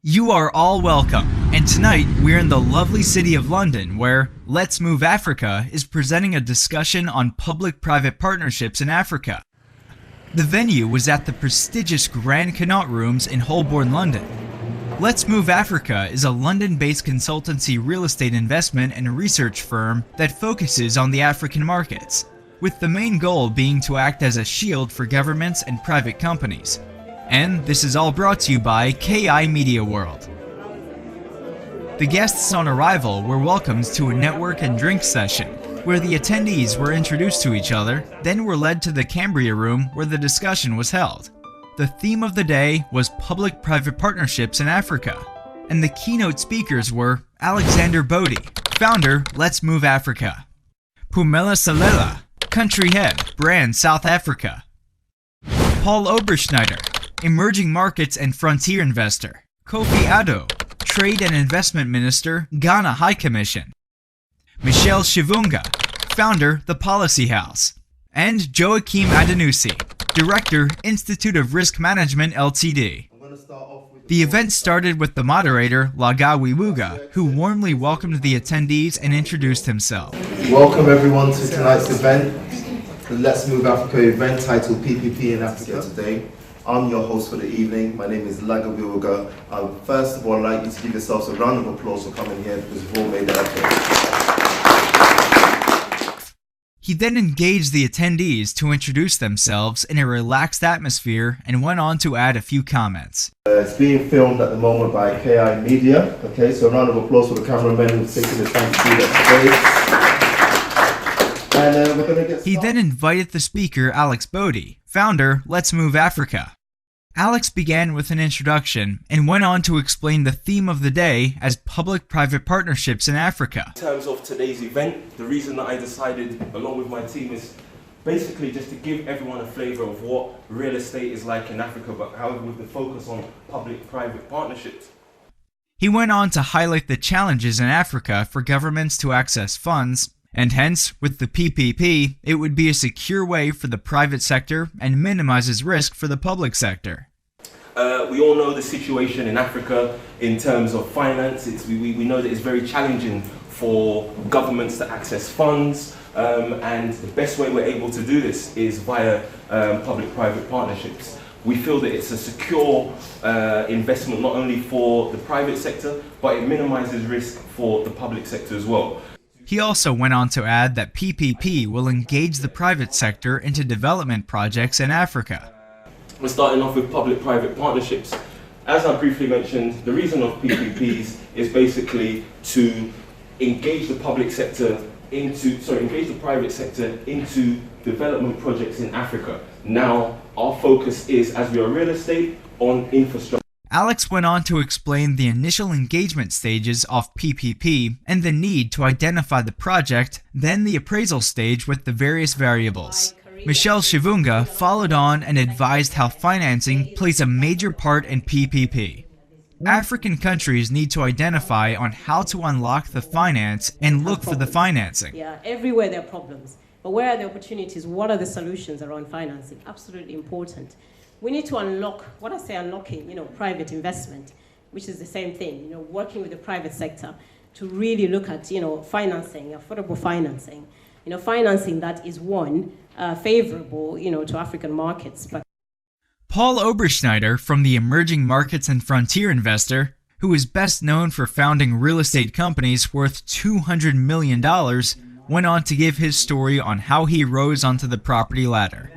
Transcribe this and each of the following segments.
You are all welcome, and tonight we're in the lovely city of London where Let's Move Africa is presenting a discussion on public-private partnerships in Africa. The venue was at the prestigious Grand Connaught Rooms in Holborn, London. Let's Move Africa is a London-based consultancy real estate investment and research firm that focuses on the African markets, with the main goal being to act as a shield for governments and private companies. And this is all brought to you by KI Media World. The guests on arrival were welcomed to a network and drink session, where the attendees were introduced to each other, then were led to the Cambria room where the discussion was held. The theme of the day was public-private partnerships in Africa, and the keynote speakers were Alexander Bodie, founder Let's Move Africa; PAMELA SALELA, country head, brand South Africa; Paul Oberschneider, emerging markets and frontier investor; KOFI ADDO, trade and investment minister, Ghana High Commission; Michelle Shivunga, founder The Policy House; and Joachim Adenusi, director, Institute of Risk Management Ltd. The event started with the moderator, Lagawi Wuga, who warmly welcomed the attendees and introduced himself. Welcome everyone to tonight's event, the Let's Move Africa event titled PPP in Africa today. I'm your host for the evening. My name is Lagawi Wuga. First of all, I'd like you to give yourselves a round of applause for coming here because you've all made the effort. He then engaged the attendees to introduce themselves in a relaxed atmosphere and went on to add a few comments. It's being filmed at the moment by KI Media. Okay, so a round of applause for the cameramen who've taken the time to do that today. And we're going to get started. He then invited the speaker, Alex Bodie, founder Let's Move Africa. Alex began with an introduction and went on to explain the theme of the day as public-private partnerships in Africa. In terms of today's event, the reason that I decided, along with my team, is basically just to give everyone a flavour of what real estate is like in Africa, but however with the focus on public-private partnerships. He went on to highlight the challenges in Africa for governments to access funds, and hence, with the PPP, it would be a secure way for the private sector and minimizes risk for the public sector. We all know the situation in Africa in terms of finance. We know that it's very challenging for governments to access funds, and the best way we're able to do this is via public-private partnerships. We feel that it's a secure investment not only for the private sector, but it minimizes risk for the public sector as well. He also went on to add that PPP will engage the private sector into development projects in Africa. We're starting off with public-private partnerships. As I briefly mentioned, the reason of PPPs is basically to engage the private sector into development projects in Africa. Now, our focus is, as we are real estate, on infrastructure. Alex went on to explain the initial engagement stages of PPP and the need to identify the project, then the appraisal stage with the various variables. Michelle Shivunga followed on and advised how financing plays a major part in PPP. African countries need to identify on how to unlock the finance and look for the financing. Yeah, everywhere there are problems. But where are the opportunities? What are the solutions around financing? Absolutely important. We need to unlock, what I say unlocking, private investment, which is the same thing, working with the private sector to really look at, financing, affordable financing, financing that is favorable, to African markets. Paul Oberschneider from the Emerging Markets and Frontier Investor, who is best known for founding real estate companies worth $200 million, went on to give his story on how he rose onto the property ladder.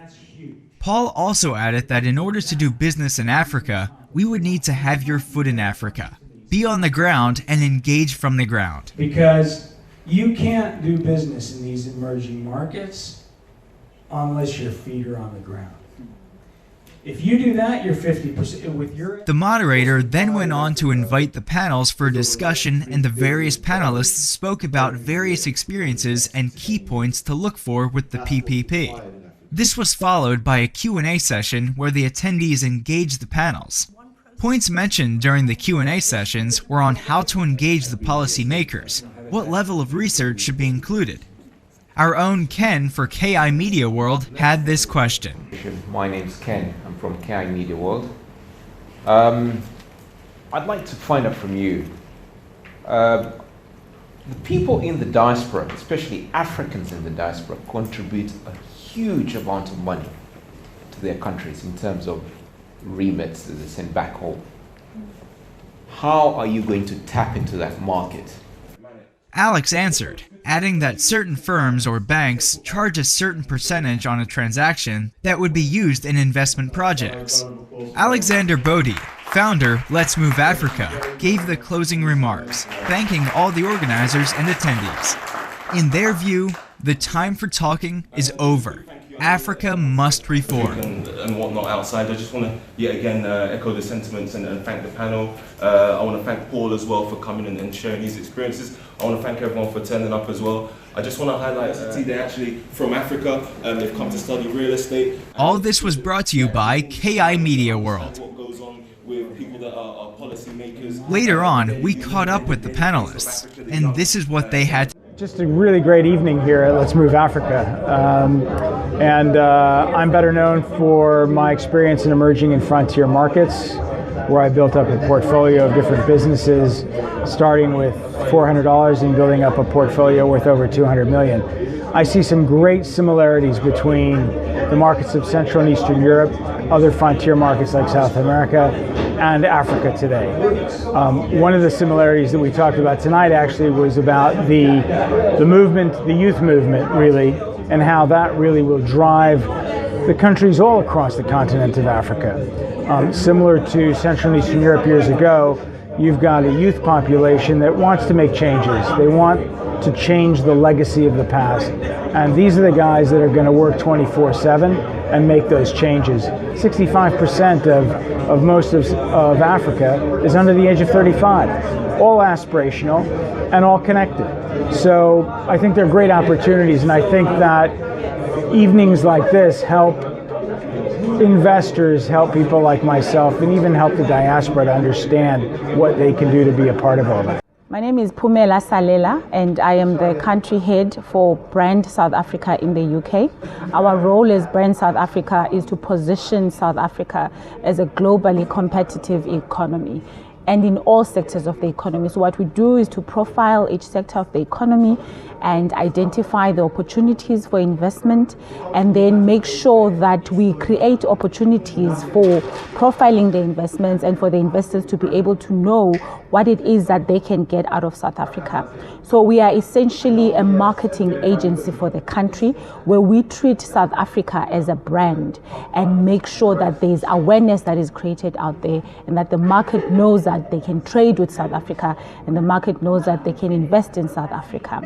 Paul also added that in order to do business in Africa, we would need to have your foot in Africa, be on the ground and engage from the ground. Because you can't do business in these emerging markets unless your feet are on the ground. If you do that, you're 50% with your... The moderator then went on to invite the panels for discussion, and the various panelists spoke about various experiences and key points to look for with the PPP. This was followed by a Q&A session where the attendees engaged the panels. Points mentioned during the Q&A sessions were on how to engage the policymakers, what level of research should be included. Our own Ken for KI Media World had this question. My name's Ken, I'm from KI Media World. I'd like to find out from you, the people in the diaspora, especially Africans in the diaspora, contribute a huge amount of money to their countries in terms of remits that they send back home. How are you going to tap into that market? Alex answered, adding that certain firms or banks charge a certain percentage on a transaction that would be used in investment projects. Alexander Bodie, founder Let's Move Africa, gave the closing remarks, thanking all the organizers and attendees. In their view, the time for talking is over. Africa must reform. And whatnot outside. I just want to yet again echo the sentiments and thank the panel. I want to thank Paul as well for coming and sharing his experiences. I want to thank everyone for turning up as well. I just want to highlight they're actually from Africa. They've come to study real estate. All this was brought to you by KI Media World. What goes on with people that are policy makers. Later on, we caught up with the panelists, and this is what they had to Just a really great evening here at Let's Move Africa. I'm better known for my experience in emerging and frontier markets, where I built up a portfolio of different businesses, starting with $400 and building up a portfolio worth over 200 million. I see some great similarities between the markets of Central and Eastern Europe, other frontier markets like South America, and Africa today. One of the similarities that we talked about tonight actually was about the movement, the youth movement really, and how that really will drive the countries all across the continent of Africa. Similar to Central and Eastern Europe years ago, you've got a youth population that wants to make changes. They want to change the legacy of the past. And these are the guys that are going to work 24/7 and make those changes. 65% of most of Africa is under the age of 35, all aspirational and all connected. So I think they're great opportunities, and I think that evenings like this help investors, help people like myself, and even help the diaspora to understand what they can do to be a part of all that. My name is PAMELA SALELA, and I am the country head for Brand South Africa in the UK. Our role as Brand South Africa is to position South Africa as a globally competitive economy, and in all sectors of the economy. So what we do is to profile each sector of the economy and identify the opportunities for investment, and then make sure that we create opportunities for profiling the investments and for the investors to be able to know what it is that they can get out of South Africa. So we are essentially a marketing agency for the country, where we treat South Africa as a brand and make sure that there is awareness that is created out there, and that the market knows that they can trade with South Africa, and the market knows that they can invest in South Africa.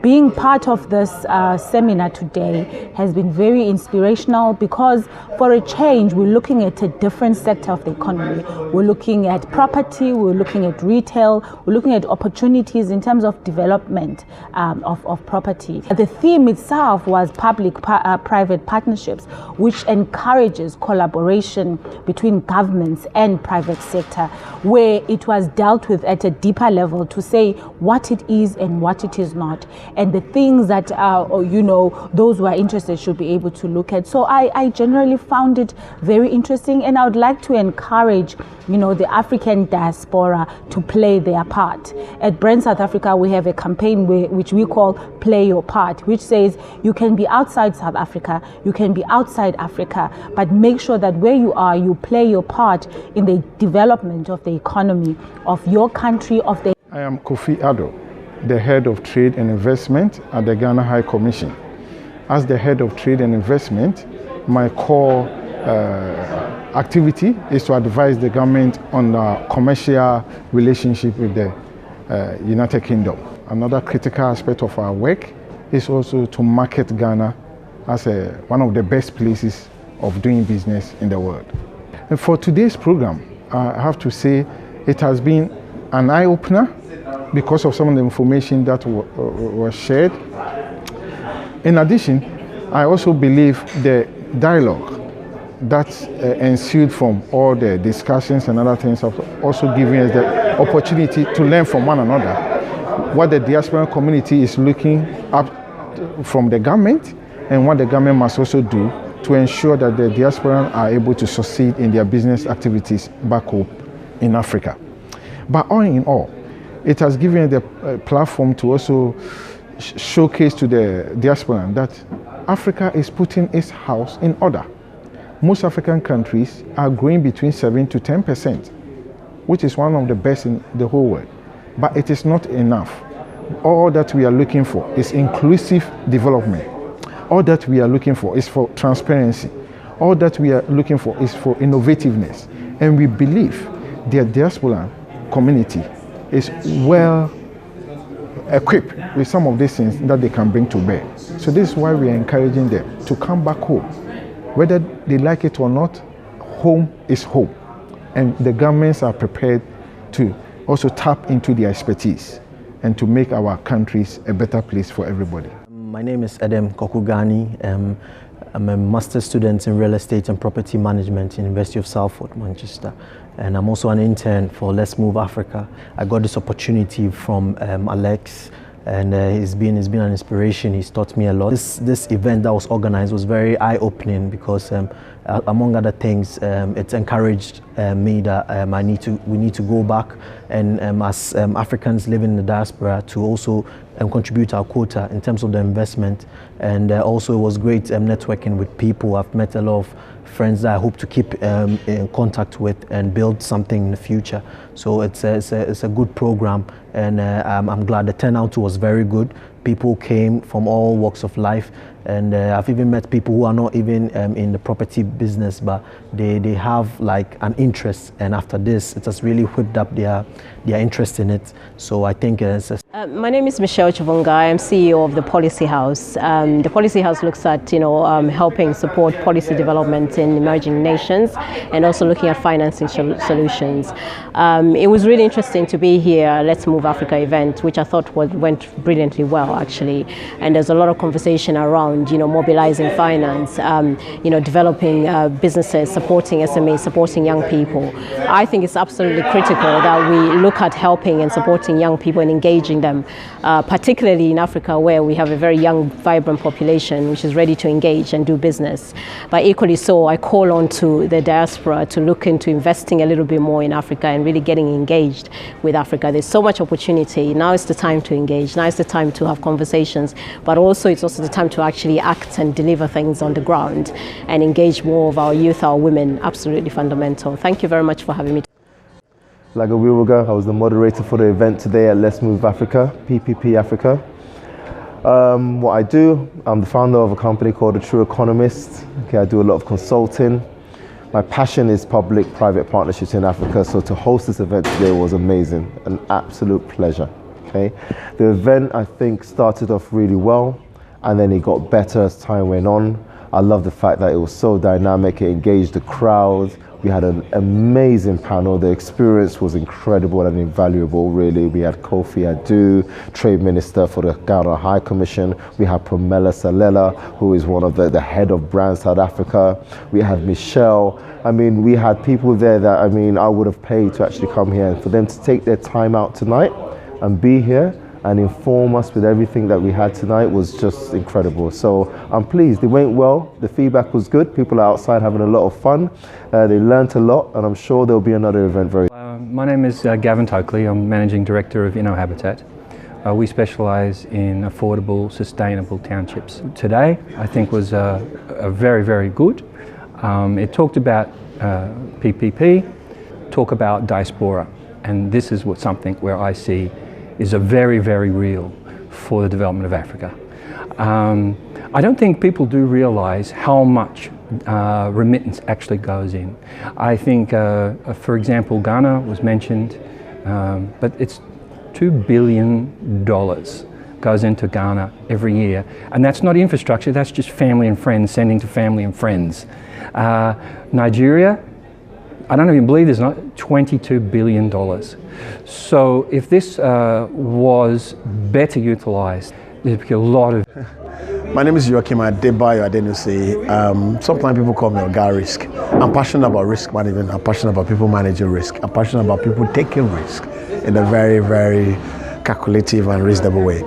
Being part of this seminar today has been very inspirational, because for a change we're looking at a different sector of the economy. We're looking at property, we're looking at retail, we're looking at opportunities in terms of development of property. The theme itself was public-private partnerships, which encourages collaboration between governments and private sector, where it was dealt with at a deeper level to say what it is and what it is not, and the things that those who are interested should be able to look at. So I generally found it very interesting, and I would like to encourage the African diaspora to play their part. At Brand South Africa, we have a campaign which we call Play Your Part, which says you can be outside South Africa, you can be outside Africa, but make sure that where you are, you play your part in the development of the economy of your country, of the... I am KOFI ADDO, the head of trade and investment at the Ghana High Commission. As the head of trade and investment, my core activity is to advise the government on the commercial relationship with the United Kingdom. Another critical aspect of our work is also to market Ghana as one of the best places of doing business in the world. And for today's program, I have to say it has been an eye-opener because of some of the information that was shared. In addition, I also believe the dialogue that ensued from all the discussions and other things have also given us the opportunity to learn from one another what the diaspora community is looking up from the government, and what the government must also do to ensure that the diaspora are able to succeed in their business activities back home in Africa. But all in all, it has given the platform to also showcase to the diaspora that Africa is putting its house in order. Most African countries are growing between 7 to 10%, which is one of the best in the whole world. But it is not enough. All that we are looking for is inclusive development. All that we are looking for is for transparency. All that we are looking for is for innovativeness. And we believe the diaspora community is well equipped with some of these things that they can bring to bear. So this is why we are encouraging them to come back home. Whether they like it or not, home is home. And the governments are prepared to also tap into their expertise and to make our countries a better place for everybody. My name is Adam Kokugani. I'm a master's student in real estate and property management in University of Salford, Manchester. And I'm also an intern for Let's Move Africa. I got this opportunity from Alex, and he's been an inspiration. He's taught me a lot. This event that was organized was very eye-opening because among other things, it's encouraged me that we need to go back and as Africans living in the diaspora to also contribute our quota in terms of the investment. And also it was great networking with people. I've met a lot of friends that I hope to keep in contact with and build something in the future. So it's a good program, and I'm glad the turnout was very good. People came from all walks of life, and I've even met people who are not even in the property business, but they have like an interest, and after this it has really whipped up their interest in it. So I think my name is Michelle Chivunga. I'm CEO of the Policy House. The Policy House looks at helping support policy development in emerging nations and also looking at financing solutions. It was really interesting to be here, Let's Move Africa event, which I thought went brilliantly well actually. And there's a lot of conversation around mobilizing finance, developing businesses, supporting SMEs, supporting young people. I think it's absolutely critical that we look at helping and supporting young people and engaging them, particularly in Africa where we have a very young, vibrant population which is ready to engage and do business. But equally so, I call on to the diaspora to look into investing a little bit more in Africa and really getting engaged with Africa. There's so much opportunity. Now is the time to engage. Now is the time to have conversations, but also it's also the time to actually act and deliver things on the ground and engage more of our youth, our women. Absolutely fundamental. Thank you very much for having me. Lago Wiwoga, I was the moderator for the event today at Let's Move Africa, PPP Africa. What I do, I'm the founder of a company called The True Economist. Okay, I do a lot of consulting. My passion is public-private partnerships in Africa, so to host this event today was amazing, an absolute pleasure. Okay, the event I think started off really well, and then it got better as time went on. I love the fact that it was so dynamic, it engaged the crowd. We had an amazing panel. The experience was incredible and invaluable, really. We had KOFI, ADDO, Trade Minister for the Ghana High Commission. We had PAMELA, SALELA, who is one of the head of Brand South Africa. We had Michelle. I mean, we had people there that, I would have paid to actually come here. And for them to take their time out tonight and be here and inform us with everything that we had tonight was just incredible. So I'm pleased. It went well. The feedback was good. People are outside having a lot of fun. They learnt a lot, and I'm sure there'll be another event very soon. My name is Gavin Tokley. I'm Managing Director of InnoHabitat. We specialise in affordable, sustainable townships. Today, I think, was a very, very good. It talked about PPP, talk about diaspora, and this is something where I see is a very, very real for the development of Africa. I don't think people do realise how much remittance actually goes in. I think, for example, Ghana was mentioned, but it's $2 billion goes into Ghana every year. And that's not infrastructure, that's just family and friends sending to family and friends. Nigeria, I don't even believe there's not $22 billion. So if this was better utilised, there'd be a lot of... My name is Joachim Adebayo Adenuse. Sometimes people call me Oga Risk. I'm passionate about risk management. I'm passionate about people managing risk. I'm passionate about people taking risk in a very, very calculative and reasonable way.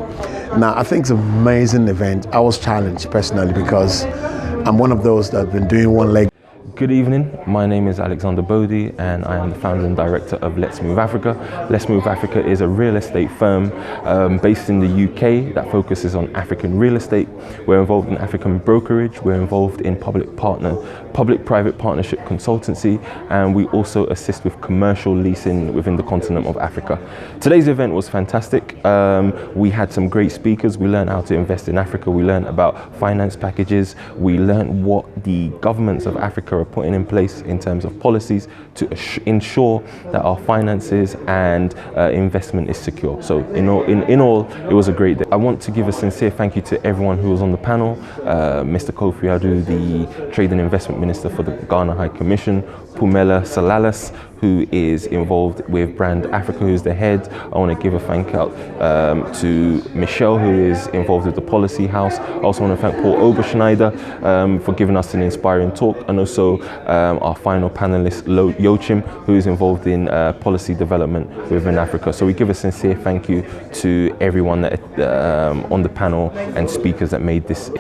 Now, I think it's an amazing event. I was challenged personally because I'm one of those that have been doing one leg. Good evening, my name is Alexander Bodie and I am the founder and director of Let's Move Africa. Let's Move Africa is a real estate firm based in the UK that focuses on African real estate. We're involved in African brokerage, we're involved in public-private partnership consultancy, and we also assist with commercial leasing within the continent of Africa. Today's event was fantastic. We had some great speakers. We learned how to invest in Africa, we learned about finance packages, we learned what the governments of Africa are putting in place in terms of policies to ensure that our finances and investment is secure. So in all, it was a great day. I want to give a sincere thank you to everyone who was on the panel. Mr. KOFI, the Trade and Investment Minister for the Ghana High Commission, PAMELA Salalas, who is involved with Brand Africa, who's the head. I want to give a thank out to Michelle, who is involved with the Policy House. I also want to thank Paul Oberschneider for giving us an inspiring talk, and also our final panelist, Yochim, who is involved in policy development within Africa. So we give a sincere thank you to everyone that on the panel and speakers that made this